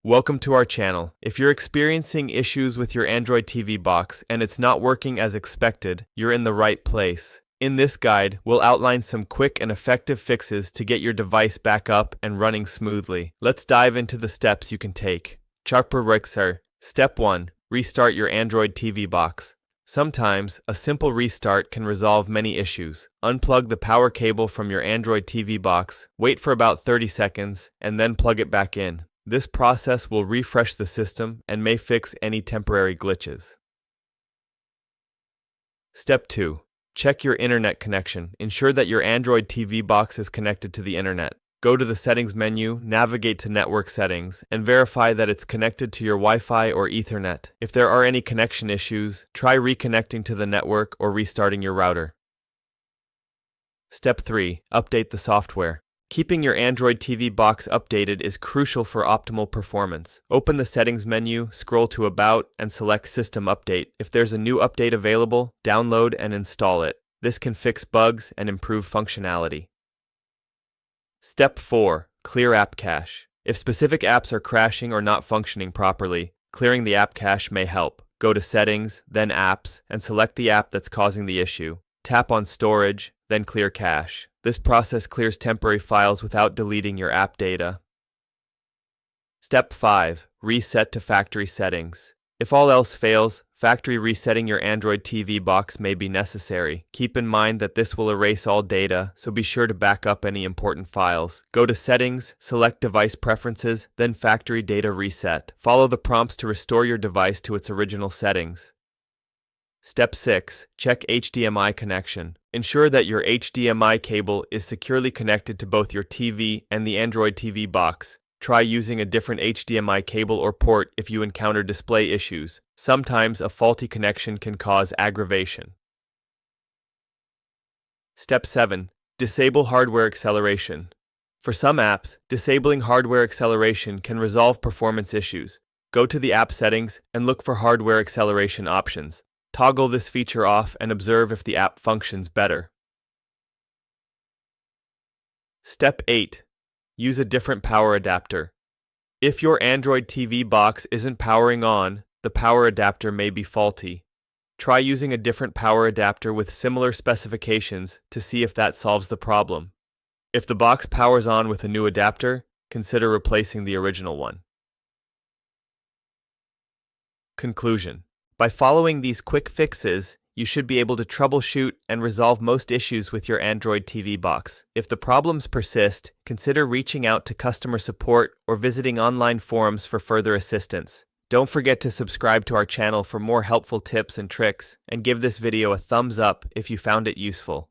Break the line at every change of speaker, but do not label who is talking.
Welcome to our channel. If you're experiencing issues with your Android TV box and it's not working as expected, you're in the right place. In this guide, we'll outline some quick and effective fixes to get your device back up and running smoothly. Let's dive into the steps you can take. Step 1. Restart your Android TV box. Sometimes, a simple restart can resolve many issues. Unplug the power cable from your Android TV box, wait for about 30 seconds, and then plug it back in. This process will refresh the system and may fix any temporary glitches. Step 2. Check your internet connection. Ensure that your Android TV box is connected to the internet. Go to the Settings menu, navigate to Network Settings, and verify that it's connected to your Wi-Fi or Ethernet. If there are any connection issues, try reconnecting to the network or restarting your router. Step 3. Update the software. Keeping your Android TV box updated is crucial for optimal performance. Open the Settings menu, scroll to About, and select System Update. If there's a new update available, download and install it. This can fix bugs and improve functionality. Step 4. Clear app cache. If specific apps are crashing or not functioning properly, clearing the app cache may help. Go to Settings, then Apps, and select the app that's causing the issue. Tap on Storage, then Clear Cache. This process clears temporary files without deleting your app data. Step 5. Reset to factory settings. If all else fails, factory resetting your Android TV box may be necessary. Keep in mind that this will erase all data, so be sure to back up any important files. Go to Settings, select Device Preferences, then Factory Data Reset. Follow the prompts to restore your device to its original settings. Step 6. Check HDMI connection. Ensure that your HDMI cable is securely connected to both your TV and the Android TV box. Try using a different HDMI cable or port if you encounter display issues. Sometimes a faulty connection can cause aggravation. Step 7. Disable hardware acceleration. For some apps, disabling hardware acceleration can resolve performance issues. Go to the app settings and look for hardware acceleration options. Toggle this feature off and observe if the app functions better. Step 8. Use a different power adapter. If your Android TV box isn't powering on, the power adapter may be faulty. Try using a different power adapter with similar specifications to see if that solves the problem. If the box powers on with a new adapter, consider replacing the original one. Conclusion. By following these quick fixes, you should be able to troubleshoot and resolve most issues with your Android TV box. If the problems persist, consider reaching out to customer support or visiting online forums for further assistance. Don't forget to subscribe to our channel for more helpful tips and tricks, and give this video a thumbs up if you found it useful.